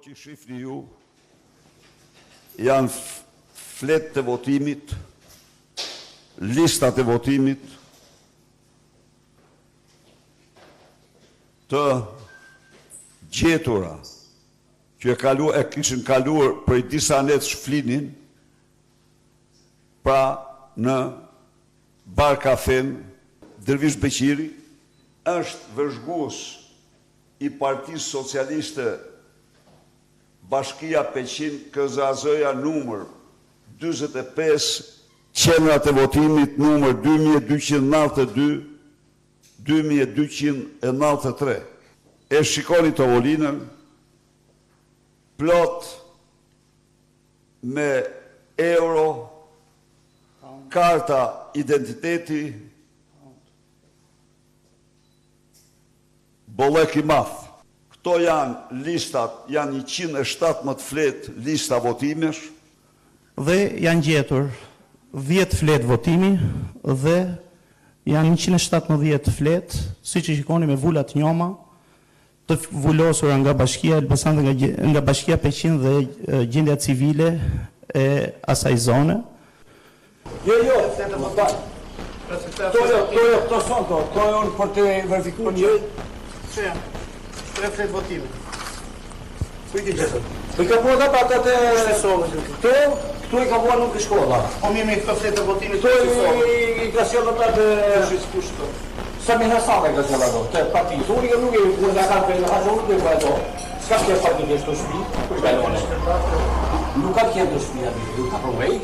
që shifni ju, janë fletë të votimit, listat e votimit, të gjetura, që e kishin kaluar për disa net shflinin, pra në bar kafen, Dervish Beqiri është vëzhgues i Partisë Socialiste Bashkia Peqin KZAZ-ja numër 45, qendrat e votimit numër 2292, 2293. E shikoni tavolinën, plot me euro, karta identiteti, bollek i madh. Këto janë listat, janë 117 fletë lista votimesh. Dhe janë gjetur 10 fletë votimi dhe janë 117 fletë, si që shikoni me vullat njoma, të vullosura nga Bashkia Elbasan dhe nga Bashkia Peqin dhe gjendja civile e asaj zone. Jo, to son to je unë për të verifikuar që Që janë? 3 fletë votimi. Kujti gjithë. Po I ka bua dhe patat e... Këtu I ka bua nuk I shkolla. Po mirë me këto fletë të votimi Këtu I ka sjellë ata të... Sami Hasane ka sjellë ato, të partisë. Unë nuk I nga kanë për në haqë, unë nuk I ato. Ska që partit e shto shpi, kur I kalone. Nuk ka kjenë të shpi, nuk ka përvej,